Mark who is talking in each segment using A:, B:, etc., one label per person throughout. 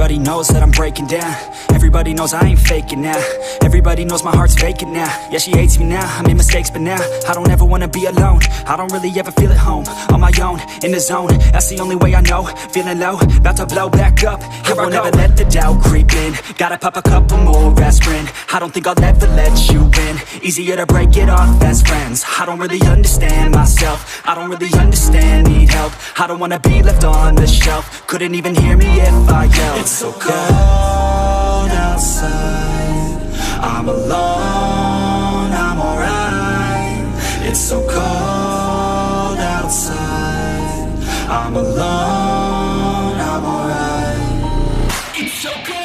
A: Everybody knows that I'm breaking down. Everybody knows I ain't faking now. Everybody knows my heart's vacant now. Yeah, she hates me now, I made mistakes but now I don't ever wanna be alone. I don't really ever feel at home. On my own, in the zone, that's the only way I know. Feeling low, about to blow back up. Here I won't ever let the doubt creep in. Gotta pop a couple more aspirin. I don't think I'll ever let you in. Easier to break it off as friends. I don't really understand myself. I don't really understand, need help. I don't wanna be left on the shelf. Couldn't even hear me if I yelled. It's so cold outside. I'm alone, I'm alright. It's so cold outside. I'm alone, I'm alright. It's so cold.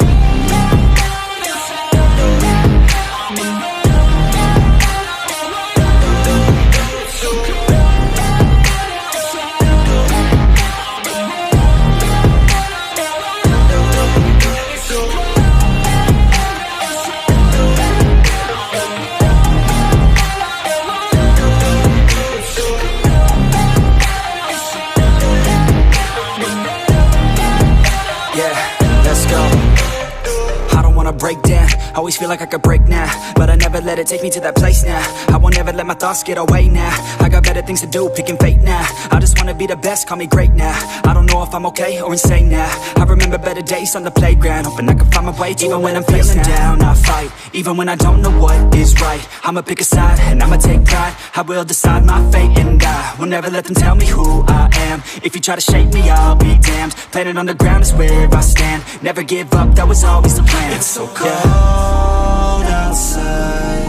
A: Break down, always feel like I could break now, but I never let it take me to that place now. I won't ever let my thoughts get away now. I got better things to do, picking fate now. I just wanna be the best, call me great now. I don't know if I'm okay or insane now. I remember better days on the playground, hoping I can find my way. Even when I'm feeling down, I fight. Even when I don't know what is right, I'ma pick a side and I'ma take pride. I will decide my fate and I will never let them tell me who I am. If you try to shake me, I'll be damned. Planet on the ground is where I stand. Never give up, that was always the plan. It's so cold outside.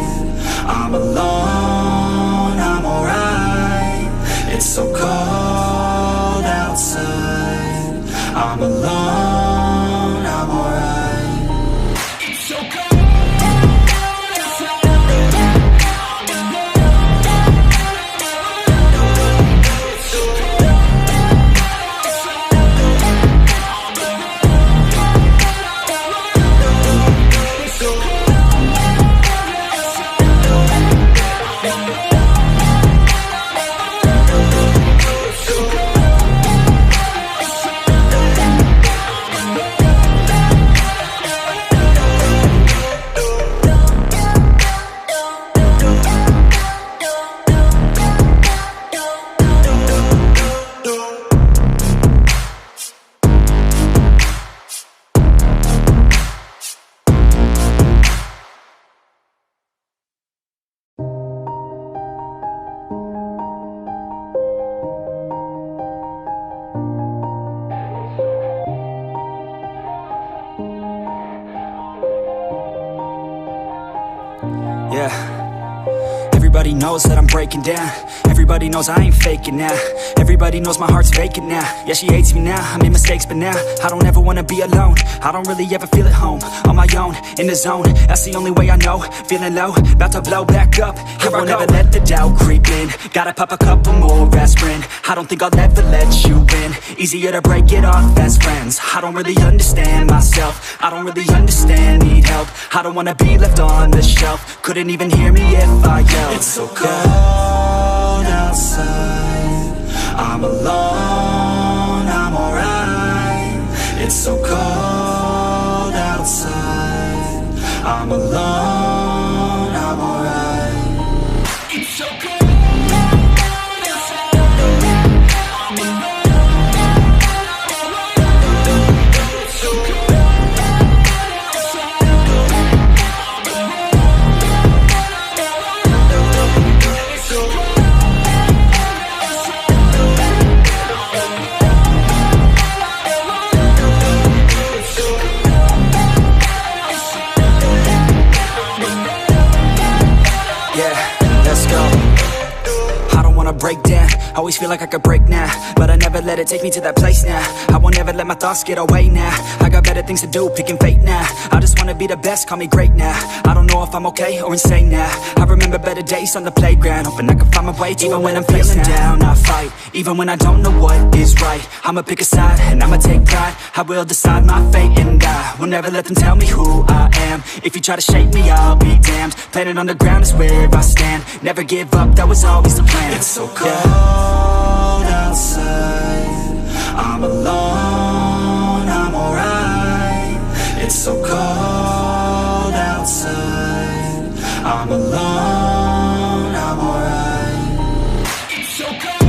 A: I'm alone, I'm alright. It's so cold outside. I'm alone, I'm alright. It's so cold. Everybody knows that I'm breaking down. Everybody knows I ain't faking now. Everybody knows my heart's vacant now. Yeah, she hates me now, I made mistakes but now I don't ever wanna be alone. I don't really ever feel at home. On my own, in the zone, that's the only way I know. Feeling low, about to blow back up. Here I won't ever let the doubt creep in. Gotta pop a couple more aspirin. I don't think I'll ever let you in. Easier to break it off as friends. I don't really understand myself. I don't really understand, need help. I don't wanna be left on the shelf. Couldn't even hear me if I yelled. It's so cold outside. I'm alone, I'm alright. It's so cold outside. I'm alone, I'm alright. It's so cold. Break down, always feel like I could break now, but I never let it take me to that place now. I won't ever let my thoughts get away now. I got better things to do, picking fate now. I just wanna be the best, call me great now. I don't know if I'm okay or insane now. I remember better days on the playground, hoping I can find my way. Even when I'm feeling down, I fight. Even when I don't know what is right, I'ma pick a side and I'ma take pride. I will decide my fate and I will never let them tell me who I am. If you try to shake me, I'll be damned. Planet on the ground is where I stand. Never give up, that was always the plan. It's so cold outside. I'm alone, I'm alright. I'm alone, I'm alright. It's so cold.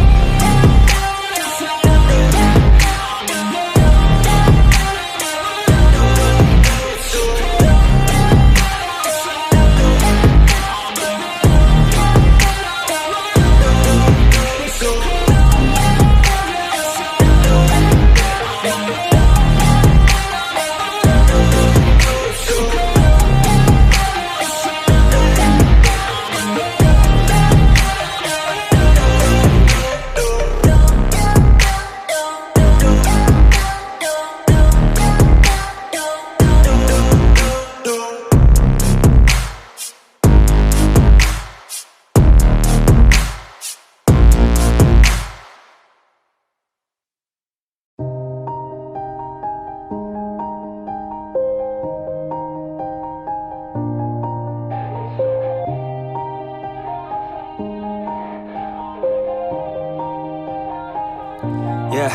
A: Yeah.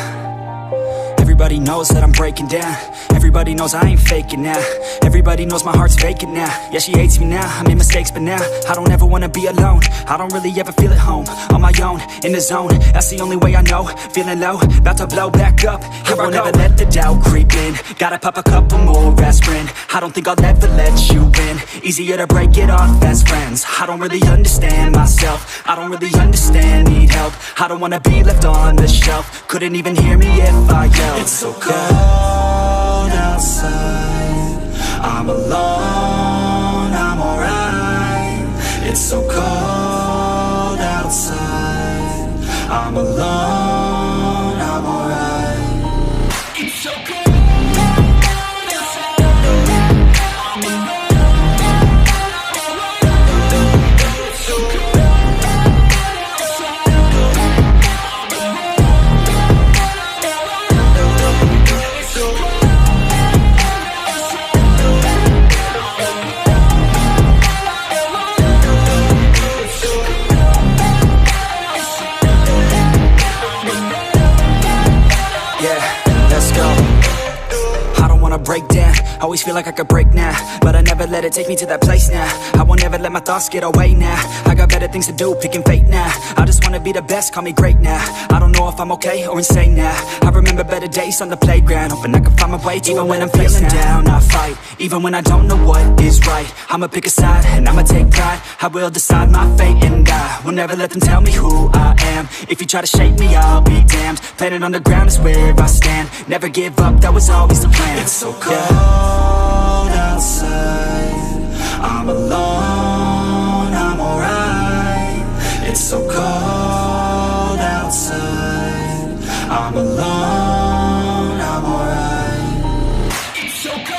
A: Everybody knows that I'm breaking down. Everybody knows I ain't faking now. Everybody knows my heart's vacant now. Yeah, she hates me now, I made mistakes but now I don't ever wanna be alone. I don't really ever feel at home. On my own, in the zone, that's the only way I know. Feeling low, about to blow back up. Here I won't ever let the doubt creep in. Gotta pop a couple more aspirin. I don't think I'll ever let you in. Easier to break it off as friends. I don't really understand myself. I don't really understand, need help. I don't wanna be left on the shelf. Couldn't even hear me if I yelled. It's so cold outside. I'm alone, I'm alright. It's so cold outside. I'm alone, I'm alright. It's so cold. Break down, always feel like I could break now, but I never let it take me to that place now. I won't ever let my thoughts get away now. I got better things to do, picking fate now. I just wanna be the best, call me great now. I don't know if I'm okay or insane now. I remember better days on the playground, hoping I can find my way to even when I'm feeling down, I fight. Even when I don't know what is right, I'ma pick a side and I'ma take pride. I will decide my fate and I will never let them tell me who I am. If you try to shake me, I'll be damned. Planet on the ground is where I stand. Never give up, that was always the plan. It's so cold outside. I'm alone, I'm alright. It's so cold outside. I'm alone, I'm alright. It's so cold.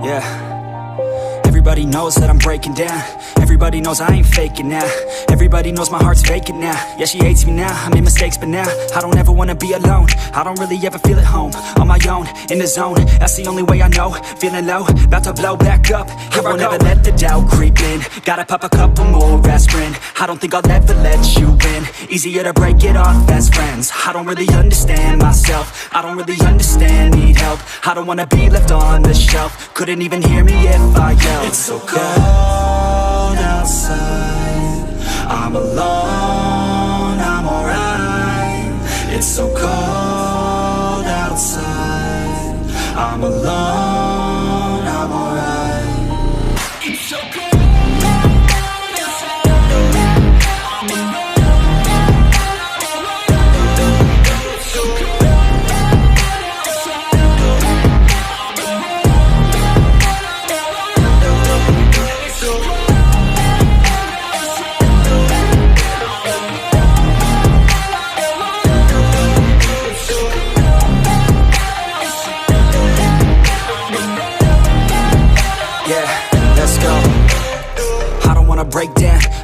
A: Yeah. Everybody knows that I'm breaking down. Everybody knows I ain't faking now. Everybody knows my heart's vacant now. Yeah, she hates me now, I made mistakes but now I don't ever wanna be alone. I don't really ever feel at home. On my own, in the zone, that's the only way I know. Feeling low, about to blow back up. Here I won't ever let the doubt creep in. Gotta pop a couple more aspirin. I don't think I'll ever let you in. Easier to break it off as friends. I don't really understand myself. I don't really understand, need help. I don't wanna be left on the shelf. Couldn't even hear me if I yelled. It's so cold outside. I'm alone, I'm alright. It's so cold outside. I'm alone, I'm alright. It's so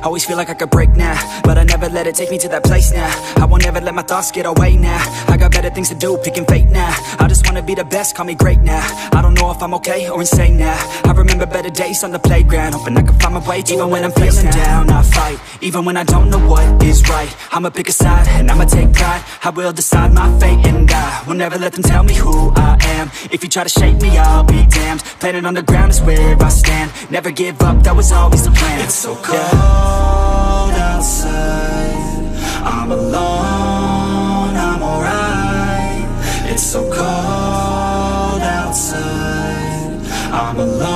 A: Always feel like I could break now, but I never let it take me to that place now. I won't ever let my thoughts get away now. I got better things to do, picking fate now. I just wanna be the best, call me great now. I don't know if I'm okay or insane now. I remember better days on the playground, hoping I can find my way. Even when I'm feeling down, I fight. Even when I don't know what is right, I'ma pick a side and I'ma take pride. I will decide my fate and I will never let them tell me who I am. If you try to shake me, I'll be damned. Planet on the ground is where I stand. Never give up, that was always the plan. It's so cold outside, I'm alone, I'm alright. It's so cold outside, I'm alone.